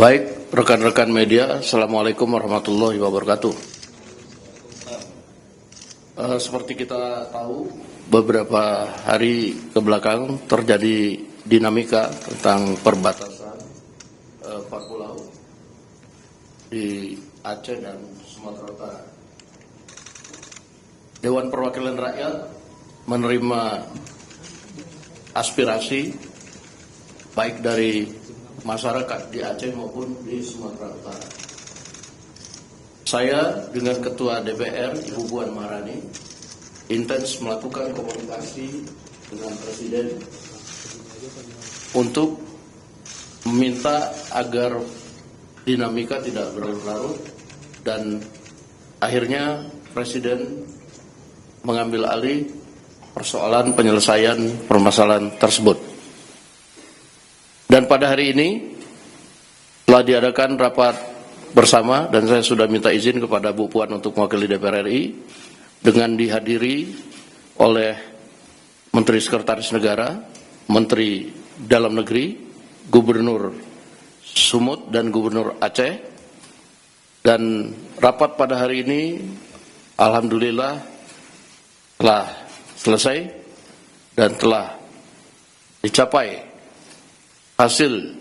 Baik, rekan-rekan media, Assalamualaikum warahmatullahi wabarakatuh. Seperti kita tahu, beberapa hari kebelakang terjadi dinamika tentang perbatasan 4 pulau di Aceh dan Sumatera Utara. Dewan Perwakilan Rakyat menerima aspirasi baik dari masyarakat di Aceh maupun di Sumatera Utara. Saya dengan Ketua DPR Ibu Puan Maharani intens melakukan komunikasi dengan Presiden untuk meminta agar dinamika tidak berlarut dan akhirnya Presiden mengambil alih persoalan penyelesaian permasalahan tersebut. Dan pada hari ini telah diadakan rapat bersama dan saya sudah minta izin kepada Bu Puan untuk mewakili DPR RI dengan dihadiri oleh Menteri Sekretaris Negara, Menteri Dalam Negeri, Gubernur Sumut dan Gubernur Aceh. Dan rapat pada hari ini alhamdulillah telah selesai dan telah dicapai hasil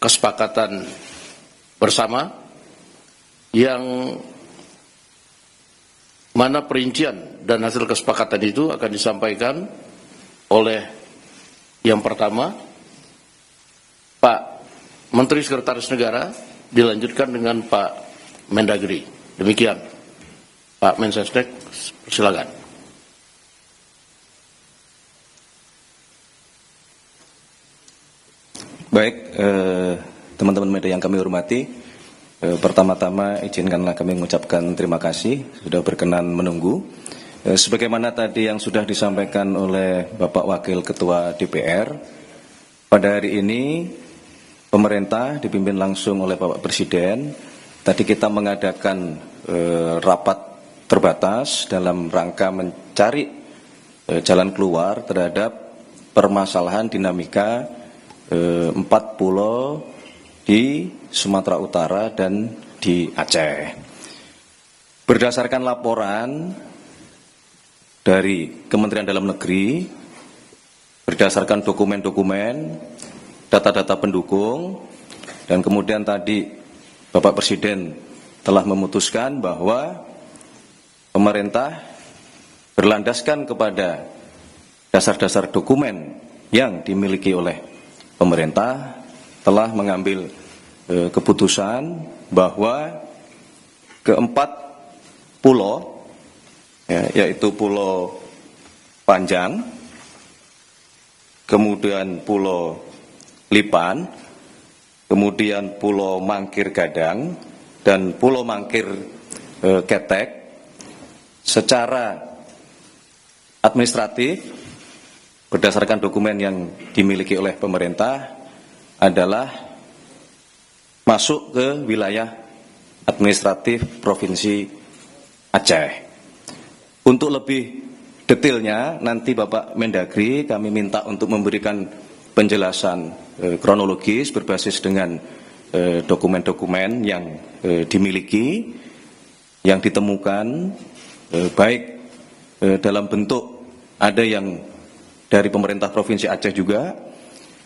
kesepakatan bersama yang mana perincian dan hasil kesepakatan itu akan disampaikan oleh yang pertama Pak Menteri Sekretaris Negara, dilanjutkan dengan Pak Mendagri. Demikian Pak Mensesnek, silakan. Baik, teman-teman media yang kami hormati, pertama-tama izinkanlah kami mengucapkan terima kasih sudah berkenan menunggu. Sebagaimana tadi yang sudah disampaikan oleh Bapak Wakil Ketua DPR, pada hari ini pemerintah dipimpin langsung oleh Bapak Presiden. Tadi kita mengadakan rapat terbatas dalam rangka mencari jalan keluar terhadap permasalahan dinamika 4 pulau di Sumatera Utara dan di Aceh. Berdasarkan laporan dari Kementerian Dalam Negeri, berdasarkan dokumen-dokumen, data-data pendukung, dan kemudian tadi Bapak Presiden telah memutuskan bahwa pemerintah berlandaskan kepada dasar-dasar dokumen yang dimiliki oleh pemerintah telah mengambil keputusan bahwa keempat pulau, yaitu Pulau Panjang, kemudian Pulau Lipan, kemudian Pulau Mangkir Gadang, dan Pulau Mangkir Ketek, secara administratif berdasarkan dokumen yang dimiliki oleh pemerintah adalah masuk ke wilayah administratif Provinsi Aceh. Untuk lebih detailnya nanti Bapak Mendagri kami minta untuk memberikan penjelasan kronologis berbasis dengan dokumen-dokumen yang dimiliki, yang ditemukan, baik dalam bentuk ada yang dari pemerintah Provinsi Aceh juga,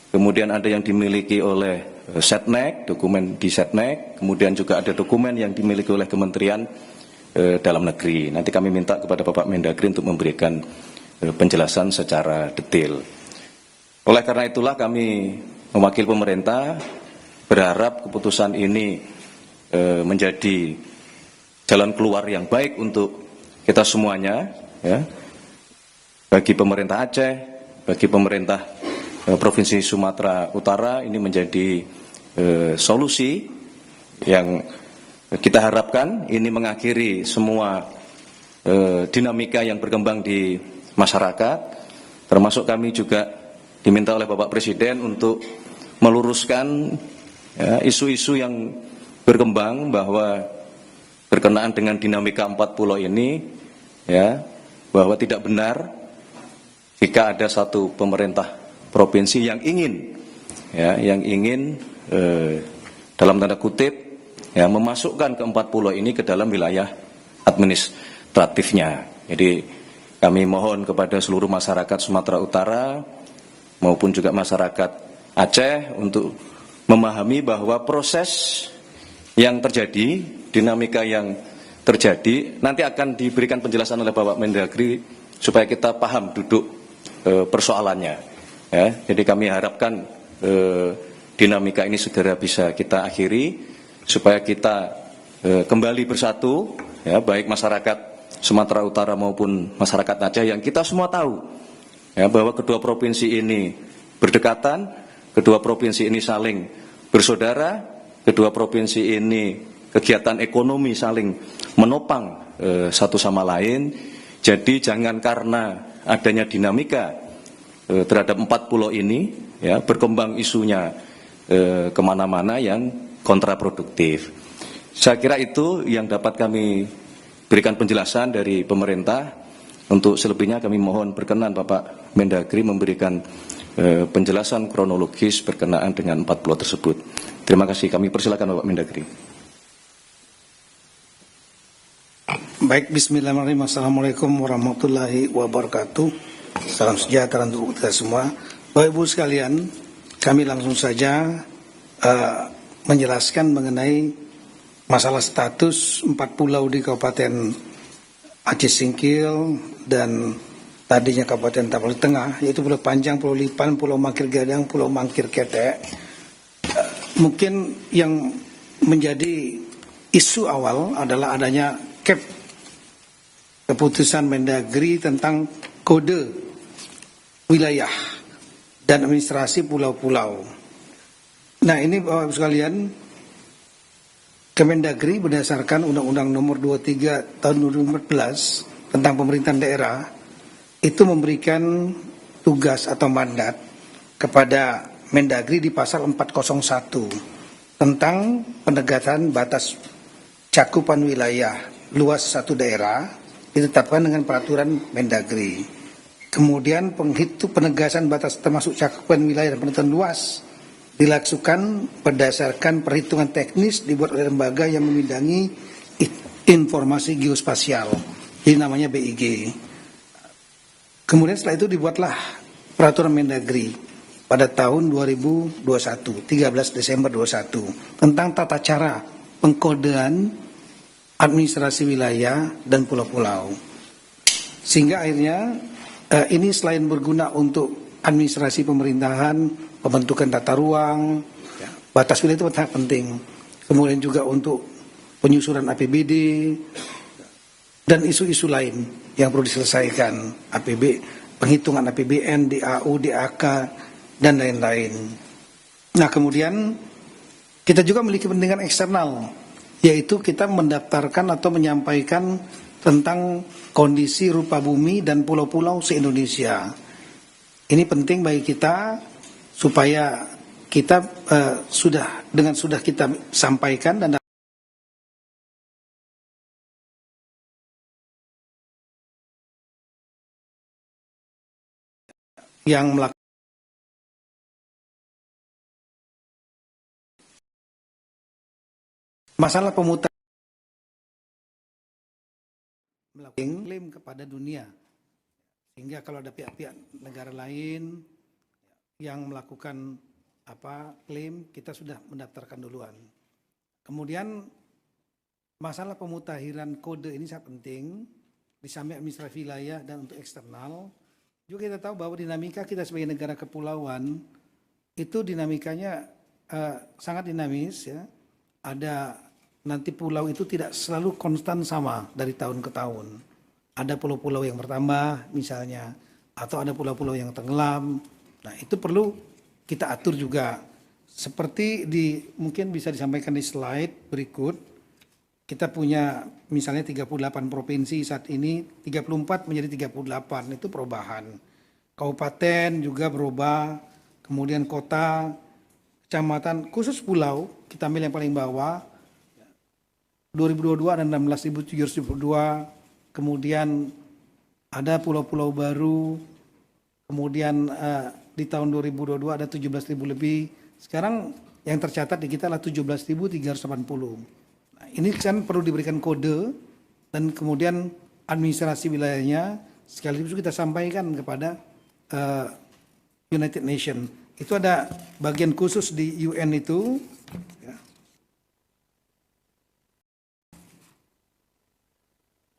kemudian ada yang dimiliki oleh Setnek, dokumen di Setnek, kemudian juga ada dokumen yang dimiliki oleh Kementerian Dalam Negeri. Nanti kami minta kepada Bapak Mendagri untuk memberikan penjelasan secara detail. Oleh karena itulah kami mewakili pemerintah berharap keputusan ini menjadi jalan keluar yang baik untuk kita semuanya, ya, bagi pemerintah Aceh, bagi pemerintah Provinsi Sumatera Utara. Ini menjadi solusi yang kita harapkan ini mengakhiri semua dinamika yang berkembang di masyarakat, termasuk kami juga diminta oleh Bapak Presiden untuk meluruskan isu-isu yang berkembang bahwa berkenaan dengan dinamika 4 pulau ini, ya, bahwa tidak benar jika ada satu pemerintah provinsi yang ingin dalam tanda kutip ya memasukkan keempat pulau ini ke dalam wilayah administratifnya. Jadi kami mohon kepada seluruh masyarakat Sumatera Utara maupun juga masyarakat Aceh untuk memahami bahwa proses yang terjadi, dinamika yang terjadi nanti akan diberikan penjelasan oleh Bapak Mendagri supaya kita paham duduk persoalannya. Ya, jadi kami harapkan dinamika ini segera bisa kita akhiri supaya kita kembali bersatu, ya, baik masyarakat Sumatera Utara maupun masyarakat Aceh yang kita semua tahu ya, bahwa kedua provinsi ini berdekatan, kedua provinsi ini saling bersaudara, kedua provinsi ini kegiatan ekonomi saling menopang satu sama lain. Jadi jangan karena adanya dinamika terhadap empat pulau ini ya berkembang isunya kemana-mana yang kontraproduktif. Saya kira itu yang dapat kami berikan penjelasan dari pemerintah. Untuk selebihnya kami mohon berkenan Bapak Mendagri memberikan penjelasan kronologis berkenaan dengan empat pulau tersebut. Terima kasih. Kami persilakan Bapak Mendagri. Baik, bismillahirrahmanirrahim. Assalamualaikum warahmatullahi wabarakatuh. Salam sejahtera untuk kita semua. Bapak Ibu sekalian, kami langsung saja menjelaskan mengenai masalah status empat pulau di Kabupaten Aceh Singkil dan tadinya Kabupaten Tapal Tengah, yaitu Pulau Panjang, Pulau Lipan, Pulau Mangkir Gadang, Pulau Mangkir Ketek. Mungkin yang menjadi isu awal adalah adanya keputusan Mendagri tentang kode wilayah dan administrasi pulau-pulau. Nah, ini Bapak Ibu sekalian, Kemendagri berdasarkan Undang-Undang Nomor 23 Tahun 2014 tentang pemerintahan daerah itu memberikan tugas atau mandat kepada Mendagri di pasal 401 tentang penegasan batas cakupan wilayah luas satu daerah ditetapkan dengan peraturan Mendagri. Kemudian penegasan batas termasuk cakupan wilayah dan penentuan luas dilakukan berdasarkan perhitungan teknis dibuat oleh lembaga yang membidangi informasi geospasial, ini namanya BIG. Kemudian setelah itu dibuatlah peraturan Mendagri pada tahun 2021, 13 Desember 2021 tentang tata cara pengkodean administrasi wilayah dan pulau-pulau. Sehingga akhirnya ini selain berguna untuk administrasi pemerintahan, pembentukan tata ruang, batas wilayah itu sangat penting. Kemudian juga untuk penyusunan APBD dan isu-isu lain yang perlu diselesaikan, penghitungan APBN, DAU, DAK, dan lain-lain. Nah, kemudian kita juga memiliki kepentingan eksternal, yaitu kita mendaftarkan atau menyampaikan tentang kondisi rupa bumi dan pulau-pulau se-Indonesia. Ini penting bagi kita supaya kita sudah kita sampaikan dan yang melakukan masalah pemutar melakukan klaim kepada dunia, sehingga kalau ada pihak-pihak negara lain yang melakukan klaim, kita sudah mendaftarkan duluan. Kemudian masalah pemutahiran kode ini sangat penting di samping administrasi wilayah dan untuk eksternal. Juga kita tahu bahwa dinamika kita sebagai negara kepulauan itu dinamikanya sangat dinamis ya. Ada nanti pulau itu tidak selalu konstan sama dari tahun ke tahun. Ada pulau-pulau yang bertambah misalnya, atau ada pulau-pulau yang tenggelam. Nah, itu perlu kita atur juga. Seperti mungkin bisa disampaikan di slide berikut. Kita punya misalnya 38 provinsi saat ini, 34 menjadi 38, itu perubahan. Kabupaten juga berubah, kemudian kota, kecamatan, khusus pulau, kita ambil yang paling bawah, 2022 ada 16.702, kemudian ada pulau-pulau baru, kemudian di tahun 2022 ada 17.000 lebih. Sekarang yang tercatat di kita adalah 17.380. Nah, ini kan perlu diberikan kode dan kemudian administrasi wilayahnya sekaligus kita sampaikan kepada United Nations. Itu ada bagian khusus di UN itu. Ya.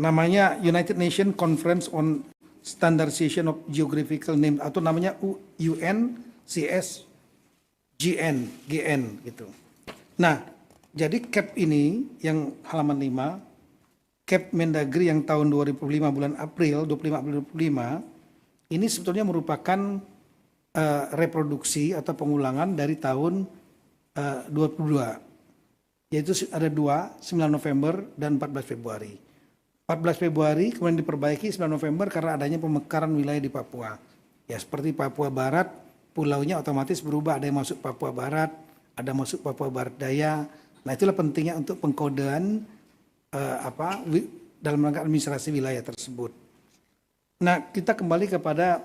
Namanya United Nations Conference on Standardization of Geographical Names atau namanya UNCSGN gitu. Nah, jadi CAP ini yang halaman 5, CAP Mendagri yang tahun 2005 bulan April 25 ini sebetulnya merupakan reproduksi atau pengulangan dari tahun 22, yaitu ada 9 November dan 14 Februari. 14 Februari kemudian diperbaiki 9 November karena adanya pemekaran wilayah di Papua. Ya seperti Papua Barat, pulaunya otomatis berubah, ada yang masuk Papua Barat, ada masuk Papua Barat Daya. Nah itulah pentingnya untuk pengkodean dalam rangka administrasi wilayah tersebut. Nah kita kembali kepada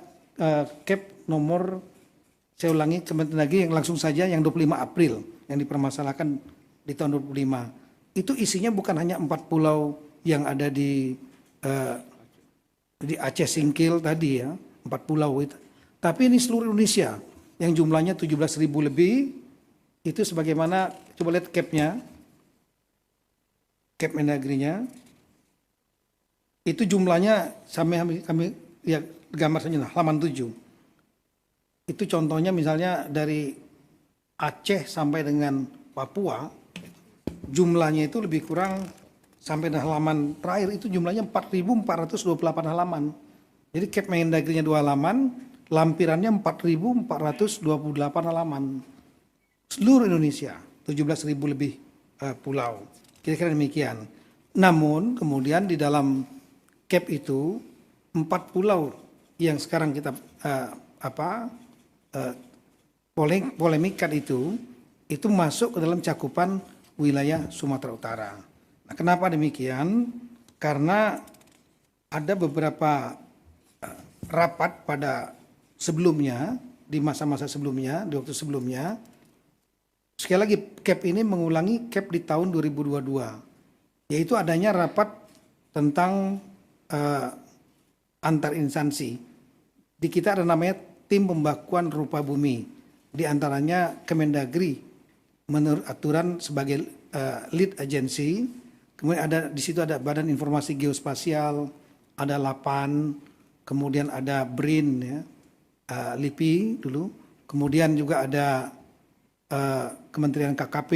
CAP nomor, saya ulangi Kementerian Negeri yang langsung saja yang 25 April yang dipermasalahkan di tahun 25. Itu isinya bukan hanya 4 pulau yang ada di Aceh Singkil tadi ya, 4 pulau itu. Tapi ini seluruh Indonesia yang jumlahnya 17.000 lebih. Itu sebagaimana, coba lihat CAP-nya, CAP Mendagrinya. Itu jumlahnya kami ya gambar saja lah, halaman 7. Itu contohnya misalnya dari Aceh sampai dengan Papua, jumlahnya itu lebih kurang sampai dengan halaman terakhir itu jumlahnya 4.428 halaman. Jadi CAP Mendagrinya 2 halaman, lampirannya 4.428 halaman. Seluruh Indonesia, 17.000 lebih pulau. Kira-kira demikian. Namun kemudian di dalam CAP itu 4 pulau yang sekarang kita polemikkan itu masuk ke dalam cakupan wilayah Sumatera Utara. Nah, kenapa demikian? Karena ada beberapa rapat pada sebelumnya, di masa-masa sebelumnya, di waktu sebelumnya. Sekali lagi CAP ini mengulangi CAP di tahun 2022, yaitu adanya rapat tentang antar instansi. Di kita ada namanya tim pembakuan rupa bumi, di antaranya Kemendagri menurut aturan sebagai lead agency. Kemudian ada di situ ada Badan Informasi Geospasial, ada LAPAN, kemudian ada BRIN ya, LIPI dulu, kemudian juga ada Kementerian KKP,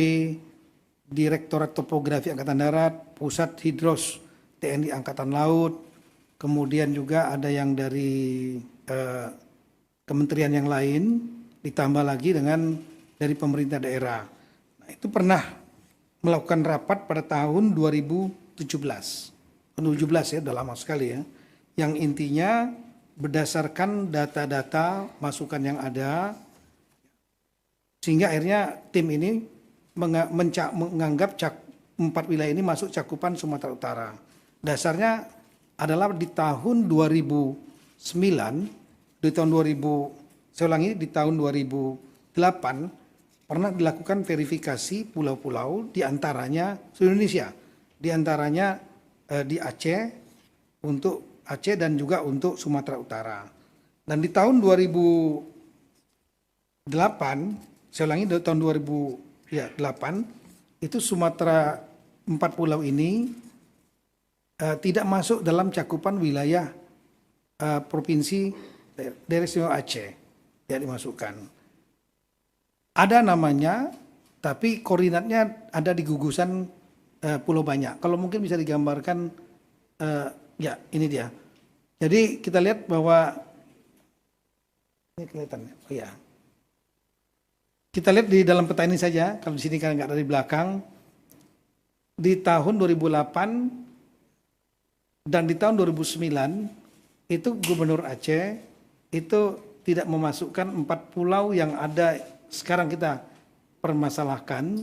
Direktorat Topografi Angkatan Darat, Pusat Hidros TNI Angkatan Laut, kemudian juga ada yang dari kementerian yang lain, ditambah lagi dengan dari pemerintah daerah. Nah, itu pernah melakukan rapat pada tahun 2017. 2017 ya, udah lama sekali ya. Yang intinya berdasarkan data-data masukan yang ada, sehingga akhirnya tim ini menganggap 4 wilayah ini masuk cakupan Sumatera Utara. Dasarnya adalah di tahun 2009, di tahun 2008 pernah dilakukan verifikasi pulau-pulau di antaranya seluruh Indonesia, di antaranya di Aceh, untuk Aceh dan juga untuk Sumatera Utara. Dan di tahun 2008, saya ulangi, di tahun 2008 itu Sumatera 4 pulau ini tidak masuk dalam cakupan wilayah provinsi Daerah Istimewa Aceh, tidak dimasukkan. Ada namanya, tapi koordinatnya ada di gugusan Pulau Banyak. Kalau mungkin bisa digambarkan, ya ini dia. Jadi kita lihat bahwa ini kelihatan, oh ya. Kita lihat di dalam peta ini saja, kalau di sini kan nggak dari belakang. Di tahun 2008 dan di tahun 2009 itu Gubernur Aceh itu tidak memasukkan 4 pulau yang ada sekarang kita permasalahkan,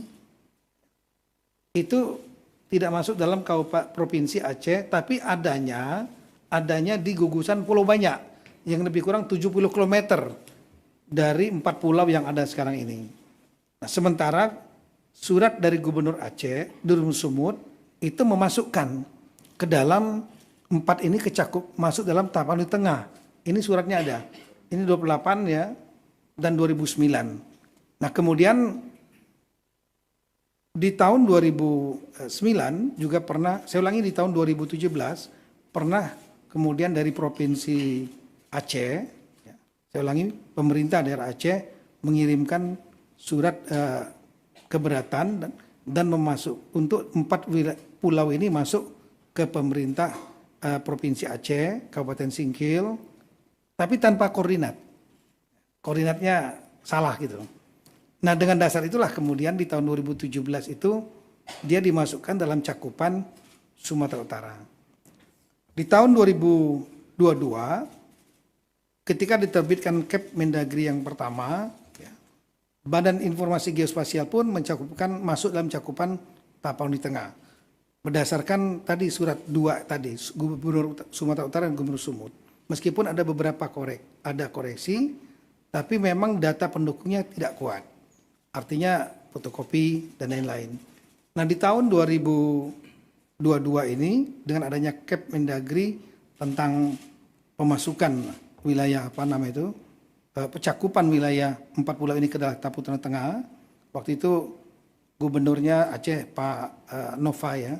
itu tidak masuk dalam provinsi Aceh, tapi adanya di gugusan Pulau Banyak yang lebih kurang 70 km dari 4 pulau yang ada sekarang ini. Nah, sementara surat dari Gubernur Aceh, Durun Sumut, itu memasukkan ke dalam 4 ini masuk dalam tahapan di tengah. Ini suratnya ada. Ini 28 ya, dan 2009. Nah, kemudian di tahun 2009 juga pernah, saya ulangi di tahun 2017, pernah kemudian dari Provinsi Aceh, ya, saya ulangi, pemerintah daerah Aceh mengirimkan surat keberatan dan memasuk untuk 4 pulau ini masuk ke pemerintah Provinsi Aceh, Kabupaten Singkil, tapi tanpa koordinat. Koordinatnya salah gitu. Nah, dengan dasar itulah kemudian di tahun 2017 itu dia dimasukkan dalam cakupan Sumatera Utara. Di tahun 2022 ketika diterbitkan Kep Mendagri yang pertama, ya, Badan Informasi Geospasial pun masuk dalam cakupan tahapan di tengah. Berdasarkan tadi surat 2 tadi, Gubernur Sumatera Utara dan Gubernur Sumut. Meskipun ada beberapa koreksi, tapi memang data pendukungnya tidak kuat. Artinya fotokopi dan lain-lain. Nah, di tahun 2022 ini dengan adanya Kep Mendagri tentang pemasukan wilayah cakupan wilayah 4 pulau ini ke dalam Tapu Tengah. Waktu itu gubernurnya Aceh Pak Nova ya.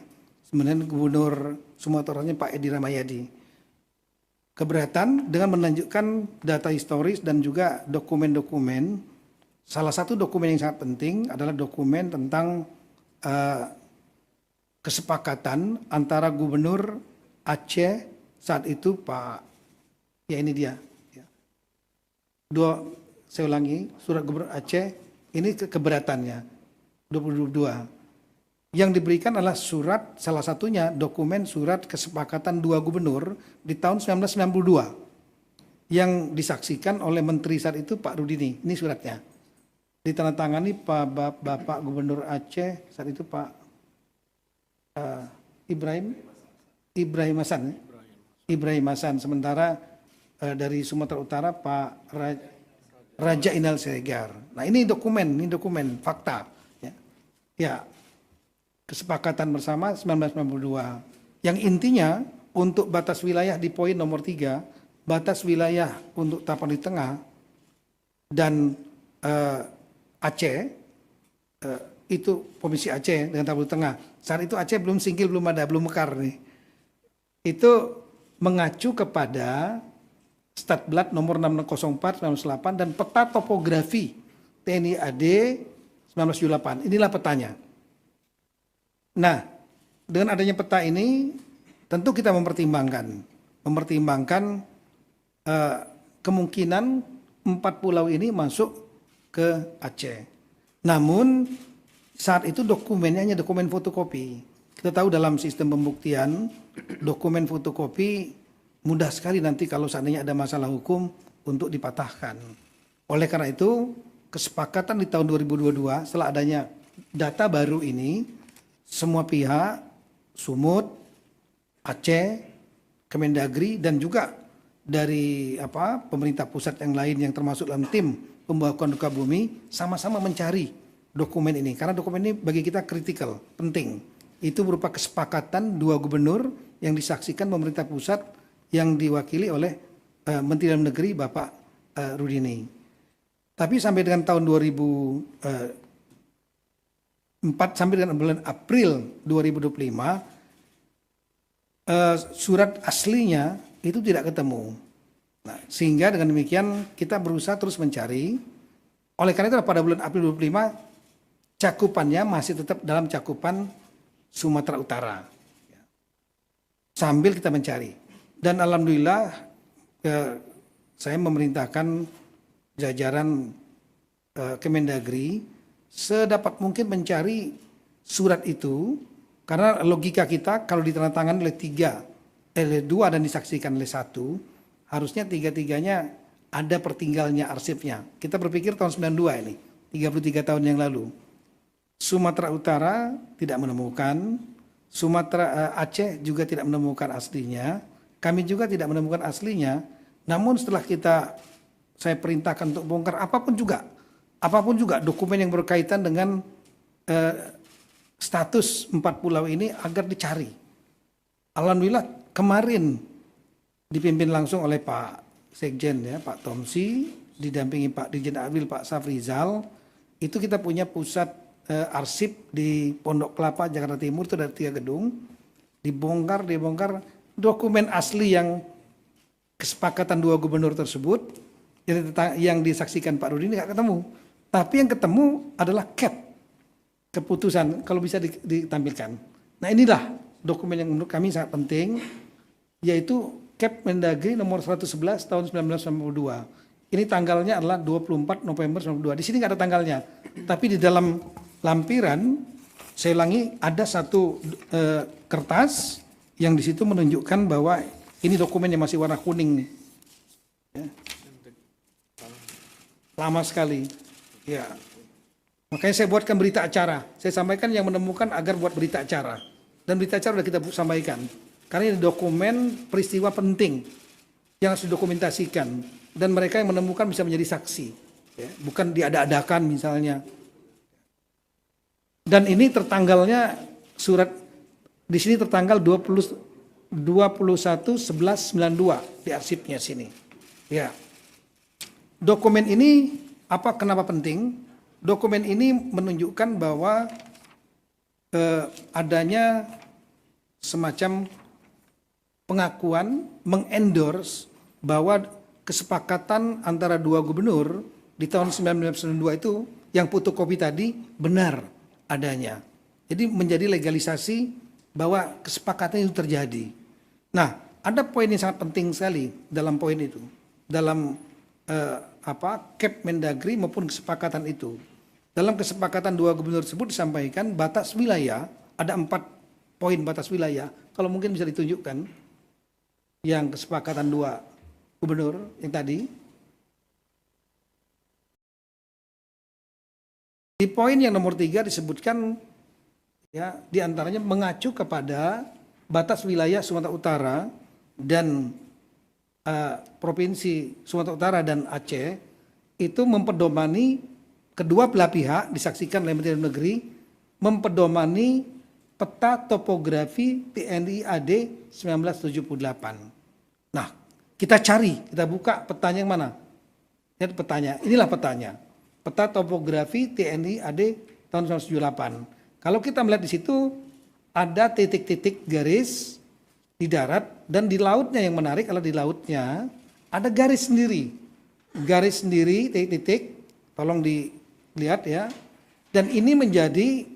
Sebenarnya Gubernur Sumatera Utara Pak Edi Ramayadi. Keberatan dengan menunjukkan data historis dan juga dokumen-dokumen. Salah satu dokumen yang sangat penting adalah dokumen tentang kesepakatan antara Gubernur Aceh saat itu Pak, ya ini dia. Saya ulangi, surat Gubernur Aceh ini keberatannya 2022. Yang diberikan adalah surat, salah satunya dokumen surat kesepakatan 2 gubernur di tahun 1992 yang disaksikan oleh Menteri saat itu Pak Rudini. Ini suratnya. Ditandatangani Bapak Gubernur Aceh saat itu Pak Ibrahim Hasan. Sementara dari Sumatera Utara Pak Raja Inal Siregar. Nah, ini dokumen fakta. Ya, kesepakatan bersama 1992. Yang intinya untuk batas wilayah di poin nomor 3, batas wilayah untuk tahapan di tengah dan Aceh, itu Provinsi Aceh dengan tahapan di tengah. Saat itu Aceh belum Singkil, belum mekar nih. Itu mengacu kepada Statblad nomor 604/1998 dan peta topografi TNI AD 1978. Inilah petanya. Nah, dengan adanya peta ini tentu kita mempertimbangkan kemungkinan 4 pulau ini masuk ke Aceh. Namun saat itu dokumennya hanya dokumen fotokopi. Kita tahu dalam sistem pembuktian dokumen fotokopi mudah sekali nanti kalau seandainya ada masalah hukum untuk dipatahkan. Oleh karena itu kesepakatan di tahun 2022 setelah adanya data baru ini, semua pihak, Sumut, Aceh, Kemendagri dan juga dari pemerintah pusat yang lain yang termasuk dalam tim pembahasan duka bumi sama-sama mencari dokumen ini karena dokumen ini bagi kita kritikal, penting. Itu berupa kesepakatan 2 gubernur yang disaksikan pemerintah pusat yang diwakili oleh Menteri Dalam Negeri Bapak Rudini. Tapi sampai dengan tahun 2004 sampai dengan bulan April 2025 surat aslinya itu tidak ketemu. Nah, sehingga dengan demikian kita berusaha terus mencari. Oleh karena itu pada bulan April 2025 cakupannya masih tetap dalam cakupan Sumatera Utara. Sambil kita mencari. Dan alhamdulillah saya memerintahkan jajaran Kemendagri sedapat mungkin mencari surat itu karena logika kita kalau ditandatangani oleh 2 dan disaksikan oleh 1 harusnya 3-3-nya ada pertinggalnya arsipnya. Kita berpikir tahun 92 ini, 33 tahun yang lalu. Sumatera Utara tidak menemukan, Aceh juga tidak menemukan aslinya, kami juga tidak menemukan aslinya. Namun setelah saya perintahkan untuk bongkar apapun juga, apapun juga dokumen yang berkaitan dengan status 4 pulau ini agar dicari. Alhamdulillah kemarin dipimpin langsung oleh Pak Sekjen ya, Pak Tomsi, didampingi Pak Dirjen Abil, Pak Safrizal, itu kita punya pusat arsip di Pondok Kelapa, Jakarta Timur, itu ada 3 gedung, dibongkar dokumen asli yang kesepakatan 2 gubernur tersebut, yang disaksikan Pak Rudi ini nggak ketemu. Tapi yang ketemu adalah cap, keputusan, kalau bisa ditampilkan. Nah inilah dokumen yang menurut kami sangat penting, yaitu Cap Mendagri nomor 111 tahun 1992. Ini tanggalnya adalah 24 November 1992. Di sini nggak ada tanggalnya, tapi di dalam lampiran, saya ulangi, ada satu kertas yang di situ menunjukkan bahwa ini dokumen yang masih warna kuning nih. Ya. Lama sekali. Ya. Makanya saya buatkan berita acara. Saya sampaikan yang menemukan agar buat berita acara. Dan berita acara sudah kita sampaikan. Karena ini dokumen peristiwa penting yang harus didokumentasikan. Dan mereka yang menemukan bisa menjadi saksi. Ya, bukan diada-adakan misalnya. Dan ini tertanggalnya surat, di sini tertanggal 21/11/92 di arsipnya sini. Ya. Dokumen ini kenapa penting? Dokumen ini menunjukkan bahwa adanya semacam pengakuan, mengendorse bahwa kesepakatan antara 2 gubernur di tahun 1992 itu yang fotokopi tadi benar adanya. Jadi menjadi legalisasi bahwa kesepakatan itu terjadi. Nah, ada poin yang sangat penting sekali dalam poin itu, dalam Cap Mendagri maupun kesepakatan itu. Dalam kesepakatan 2 gubernur tersebut disampaikan batas wilayah, ada 4 poin batas wilayah. Kalau mungkin bisa ditunjukkan yang kesepakatan 2 gubernur yang tadi. Di poin yang nomor 3 disebutkan ya, diantaranya mengacu kepada batas wilayah Sumatera Utara dan Provinsi Sumatera Utara dan Aceh itu mempedomani, kedua belah pihak disaksikan oleh Menteri Dalam Negeri, mempedomani peta topografi TNI AD 1978. Nah, kita cari, kita buka petanya yang mana? Lihat petanya, inilah petanya. Peta topografi TNI AD tahun 1978. Kalau kita melihat di situ ada titik-titik garis di darat, dan di lautnya yang menarik adalah di lautnya ada garis sendiri. Garis sendiri, titik-titik, tolong dilihat ya. Dan ini menjadi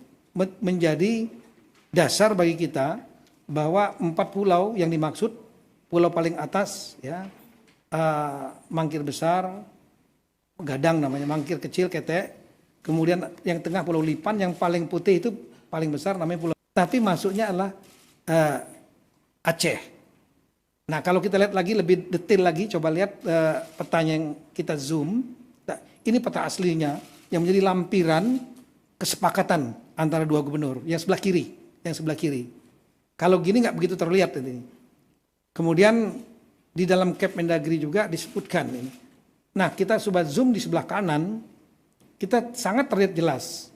dasar bagi kita bahwa 4 pulau yang dimaksud, pulau paling atas ya, Mangkir Besar, Gadang namanya, Mangkir Kecil, Ketek, kemudian yang tengah Pulau Lipan, yang paling putih itu paling besar namanya Pulau, tapi masuknya adalah Aceh. Nah, kalau kita lihat lagi lebih detail lagi, coba lihat petanya yang kita zoom. Nah, ini peta aslinya yang menjadi lampiran kesepakatan antara 2 gubernur yang sebelah kiri, Kalau gini nggak begitu terlihat ini. Kemudian di dalam Cap Mendagri juga disebutkan ini. Nah, kita coba zoom di sebelah kanan, kita sangat terlihat jelas.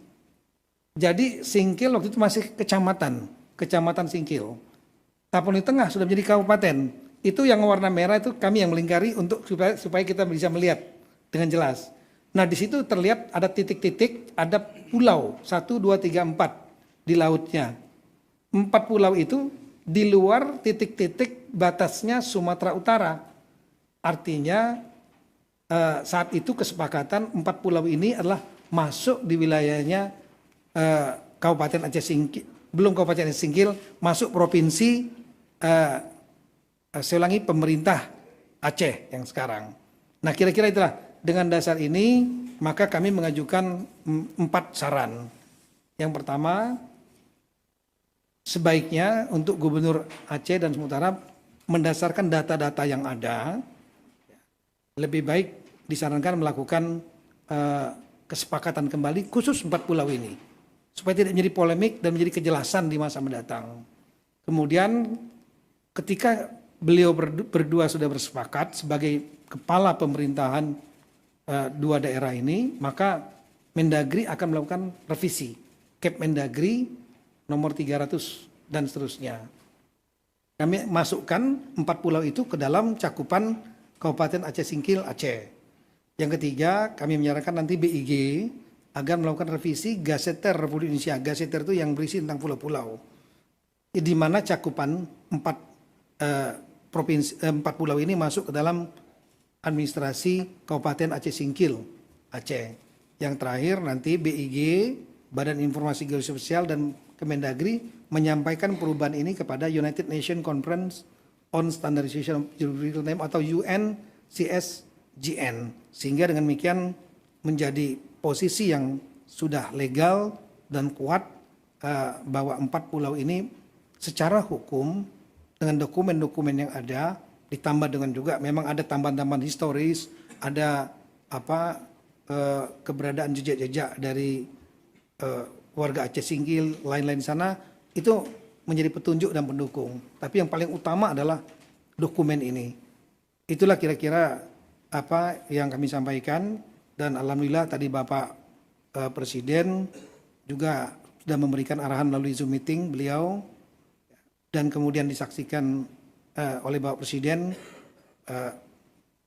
Jadi Singkil waktu itu masih kecamatan Singkil. Tapon di tengah sudah menjadi kabupaten. Itu yang warna merah itu kami yang melingkari untuk supaya kita bisa melihat dengan jelas. Nah, di situ terlihat ada titik-titik, ada pulau 1, 2, 3, 4 di lautnya. 4 pulau itu di luar titik-titik batasnya Sumatera Utara. Artinya saat itu kesepakatan 4 pulau ini adalah masuk di wilayahnya Kabupaten Aceh Singkil, belum Kabupaten Aceh Singkil, masuk provinsi saya ulangi, pemerintah Aceh yang sekarang. Nah, kira-kira itulah, dengan dasar ini maka kami mengajukan 4 saran. Yang pertama, sebaiknya untuk Gubernur Aceh dan Sumatera mendasarkan data-data yang ada, lebih baik disarankan melakukan kesepakatan kembali khusus 4 pulau ini, supaya tidak menjadi polemik dan menjadi kejelasan di masa mendatang. Kemudian ketika beliau berdua sudah bersepakat sebagai kepala pemerintahan 2 daerah ini, maka Mendagri akan melakukan revisi Kep Mendagri nomor 300 dan seterusnya. Kami masukkan 4 pulau itu ke dalam cakupan Kabupaten Aceh Singkil, Aceh. Yang ketiga, kami menyarankan nanti BIG agar melakukan revisi Gaseter Republik Indonesia. Gaseter itu yang berisi tentang pulau-pulau. Di mana cakupan 4 pulau ini masuk ke dalam administrasi Kabupaten Aceh Singkil, Aceh. Yang terakhir nanti BIG, Badan Informasi Geososial dan Kemendagri menyampaikan perubahan ini kepada United Nations Conference on Standardization of Geographical Name atau UNCSGN, sehingga dengan demikian menjadi posisi yang sudah legal dan kuat bahwa 4 pulau ini secara hukum dengan dokumen-dokumen yang ada, ditambah dengan juga memang ada tambahan-tambahan historis, ada keberadaan jejak-jejak dari warga Aceh Singkil, lain-lain di sana, itu menjadi petunjuk dan pendukung. Tapi yang paling utama adalah dokumen ini. Itulah kira-kira apa yang kami sampaikan, dan alhamdulillah tadi Bapak Presiden juga sudah memberikan arahan melalui Zoom meeting beliau, dan kemudian disaksikan oleh Bapak Presiden,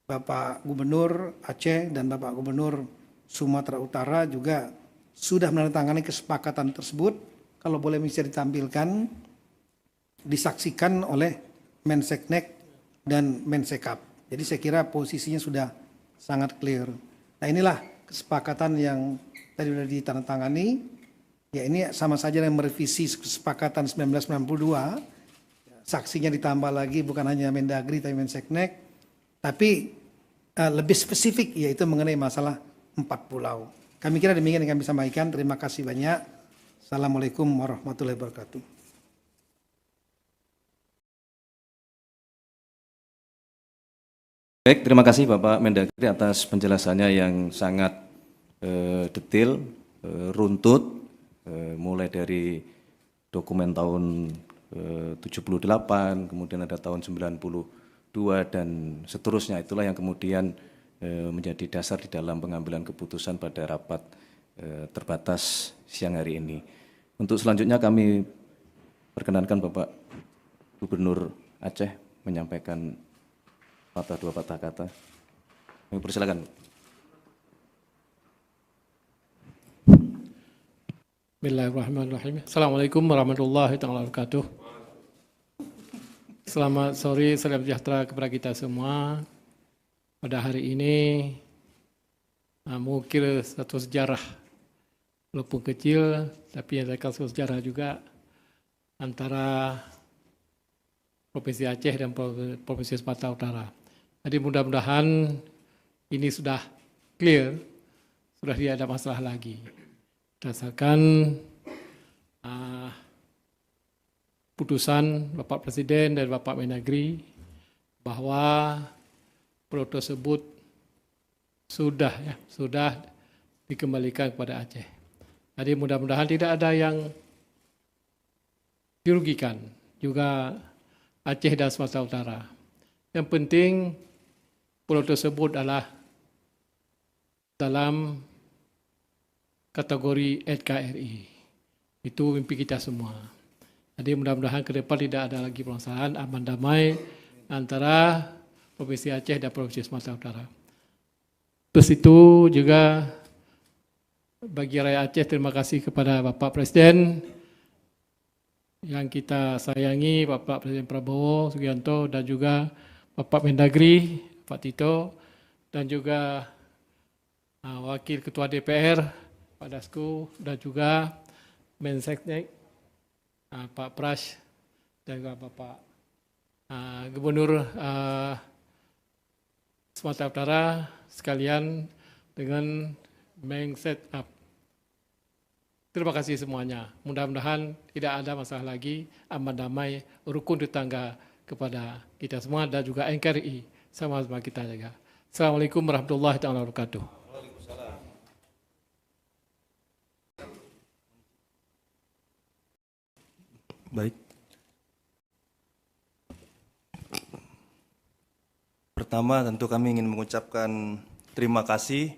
Bapak Gubernur Aceh dan Bapak Gubernur Sumatera Utara juga sudah menandatangani kesepakatan tersebut. Kalau boleh bisa ditampilkan, disaksikan oleh Menseknek dan Mensekap. Jadi saya kira posisinya sudah sangat clear. Nah, inilah kesepakatan yang tadi sudah ditandatangani. Ya, ini sama saja dengan merevisi kesepakatan 1992. Saksinya ditambah lagi, bukan hanya Mendagri tapi Menseknek, tapi lebih spesifik, yaitu mengenai masalah 4 pulau. Kami kira demikian yang kami sampaikan. Terima kasih banyak. Assalamualaikum warahmatullahi wabarakatuh. Baik, terima kasih Bapak Mendagri atas penjelasannya yang sangat detail, runtut, mulai dari dokumen tahun 78, kemudian ada tahun 92 dan seterusnya. Itulah yang kemudian menjadi dasar di dalam pengambilan keputusan pada rapat terbatas siang hari ini. Untuk selanjutnya kami perkenankan Bapak Gubernur Aceh menyampaikan dua patah kata. Kami persilakan. Bismillahirrahmanirrahim. Assalamualaikum warahmatullahi wabarakatuh. Selamat sore, salam sejahtera kepada kita semua. Pada hari ini mengukir satu sejarah, walaupun kecil, tapi ada satu sejarah juga antara Provinsi Aceh dan Provinsi Sumatera Utara. Jadi mudah-mudahan ini sudah clear, sudah tidak ada masalah lagi. Berdasarkan putusan Bapak Presiden dan Bapak Mendagri bahwa pulau tersebut sudah dikembalikan kepada Aceh. Jadi mudah-mudahan tidak ada yang dirugikan, juga Aceh dan Sumatera Utara. Yang penting pulau tersebut adalah dalam kategori NKRI. Itu mimpi kita semua. Jadi mudah-mudahan ke depan tidak ada lagi permasalahan, aman damai antara Provinsi Aceh dan Provinsi Sumatera Utara. Terus itu juga bagi rakyat Aceh, terima kasih kepada Bapak Presiden yang kita sayangi, Bapak Presiden Prabowo Subianto, dan juga Bapak Mendagri, Pak Tito, dan juga Wakil Ketua DPR, Pak Dasko, dan juga Menseknek, Pak Pras, dan juga Bapak Gubernur Sumatera Utara sekalian dengan Mensekap. Terima kasih semuanya. Mudah-mudahan tidak ada masalah lagi, aman damai, rukun tetangga kepada kita semua dan juga NKRI sama-sama kita jaga. Assalamualaikum warahmatullahi wabarakatuh. Baik. Pertama tentu kami ingin mengucapkan terima kasih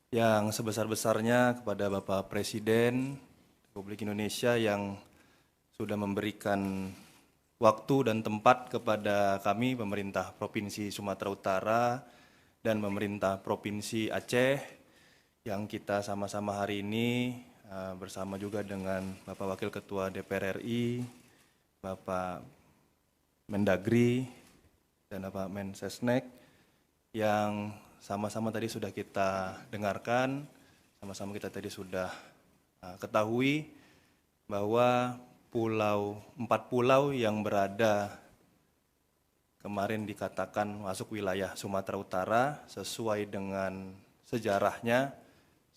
yang sebesar-besarnya kepada Bapak Presiden Republik Indonesia yang sudah memberikan waktu dan tempat kepada kami, pemerintah Provinsi Sumatera Utara dan pemerintah Provinsi Aceh, yang kita sama-sama hari ini bersama juga dengan Bapak Wakil Ketua DPR RI, Bapak Mendagri, dan Bapak Mensesnek, yang sama-sama tadi sudah kita dengarkan, sama-sama kita tadi sudah ketahui bahwa 4 pulau yang berada kemarin dikatakan masuk wilayah Sumatera Utara sesuai dengan sejarahnya,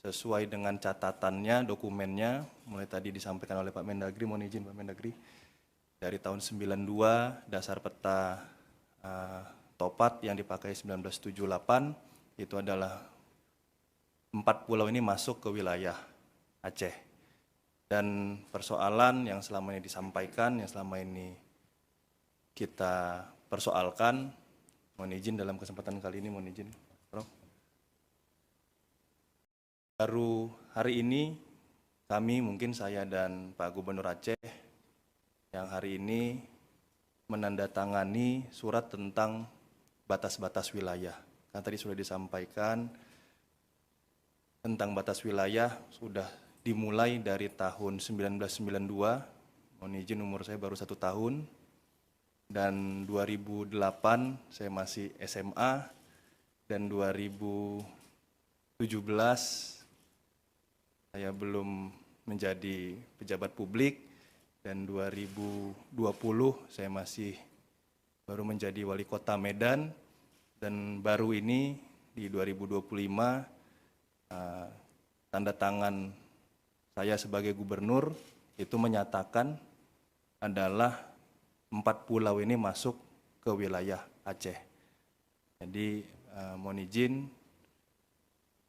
sesuai dengan catatannya, dokumennya, mulai tadi disampaikan oleh Pak Mendagri, mohon izin Pak Mendagri, dari tahun 92 dasar peta Topat yang dipakai 1978, itu adalah 4 pulau ini masuk ke wilayah Aceh. Dan persoalan yang selama ini disampaikan, yang selama ini kita persoalkan, mohon izin dalam kesempatan kali ini, mohon izin, Prof. Baru hari ini kami, mungkin saya dan Pak Gubernur Aceh, yang hari ini menandatangani surat tentang batas-batas wilayah. Karena tadi sudah disampaikan tentang batas wilayah sudah dimulai dari tahun 1992, mohon izin umur saya baru 1 tahun, dan 2008 saya masih SMA, dan 2017 saya belum menjadi pejabat publik, dan 2020 saya masih baru menjadi wali kota Medan, dan baru ini di 2025 tanda tangan saya sebagai gubernur itu menyatakan adalah 4 pulau ini masuk ke wilayah Aceh. Jadi mohon izin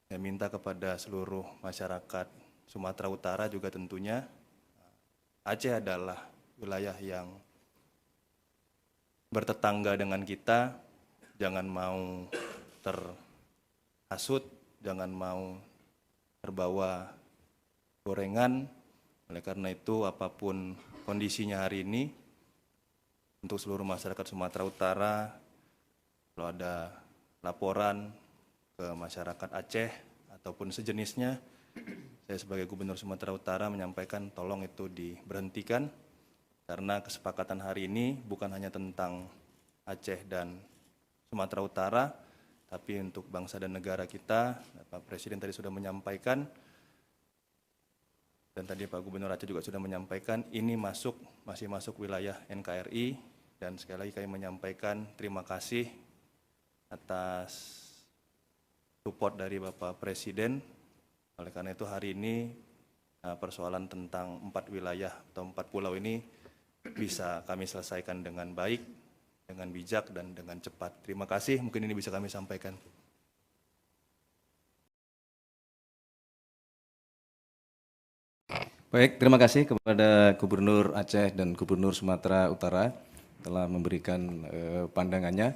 saya minta kepada seluruh masyarakat Sumatera Utara juga tentunya Aceh adalah wilayah yang bertetangga dengan kita, jangan mau terhasut, jangan mau terbawa gorengan. Oleh karena itu, apapun kondisinya hari ini, untuk seluruh masyarakat Sumatera Utara, kalau ada laporan ke masyarakat Aceh ataupun sejenisnya, saya sebagai Gubernur Sumatera Utara menyampaikan tolong itu diberhentikan, karena kesepakatan hari ini bukan hanya tentang Aceh dan Sumatera Utara, tapi untuk bangsa dan negara kita. Pak Presiden tadi sudah menyampaikan, dan tadi Pak Gubernur Aceh juga sudah menyampaikan, ini masih masuk wilayah NKRI, dan sekali lagi kami menyampaikan terima kasih atas support dari Bapak Presiden. Oleh karena itu hari ini persoalan tentang 4 wilayah atau 4 pulau ini bisa kami selesaikan dengan baik, dengan bijak, dan dengan cepat. Terima kasih, mungkin ini bisa kami sampaikan. Baik, terima kasih kepada Gubernur Aceh dan Gubernur Sumatera Utara telah memberikan pandangannya.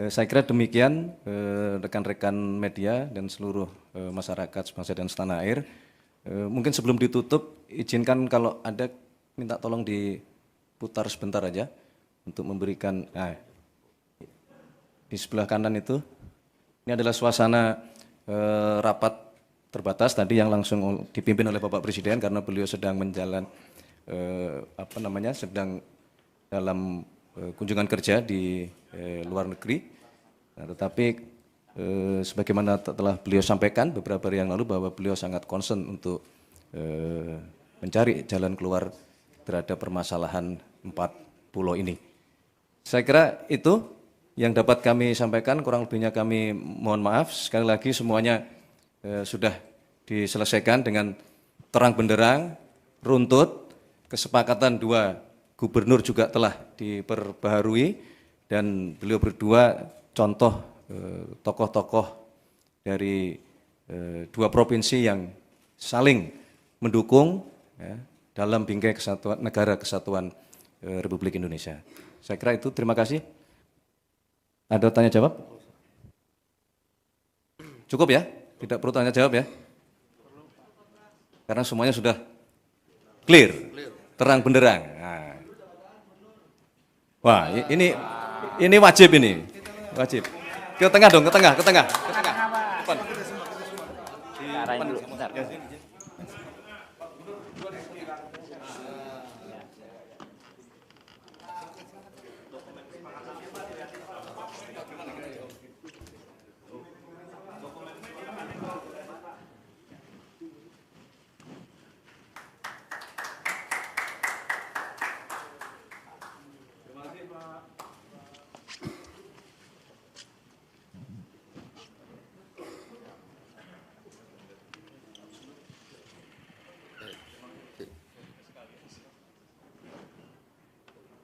Saya kira demikian rekan-rekan media dan seluruh masyarakat sebangsa dan setanah air. Mungkin sebelum ditutup, izinkan kalau ada minta tolong diputar sebentar aja untuk memberikan, di sebelah kanan itu, ini adalah suasana rapat terbatas tadi yang langsung dipimpin oleh Bapak Presiden karena beliau sedang sedang dalam kunjungan kerja di luar negeri. Nah, tetapi sebagaimana telah beliau sampaikan beberapa hari yang lalu bahwa beliau sangat concern untuk mencari jalan keluar terhadap permasalahan 4 pulau ini. Saya kira itu yang dapat kami sampaikan, kurang lebihnya kami mohon maaf. Sekali lagi semuanya sudah diselesaikan dengan terang benderang, runtut, kesepakatan 2 gubernur juga telah diperbaharui, dan beliau berdua contoh tokoh-tokoh dari 2 provinsi yang saling mendukung dalam bingkai kesatuan negara kesatuan Republik Indonesia. Saya kira itu, terima kasih. Ada tanya jawab? Cukup ya? Tidak perlu tanya jawab ya? Karena semuanya sudah clear, terang benderang. Nah. Wah, ini wajib ini, wajib. Ke tengah dong, ke tengah. Depan. Arahin dulu, bentar.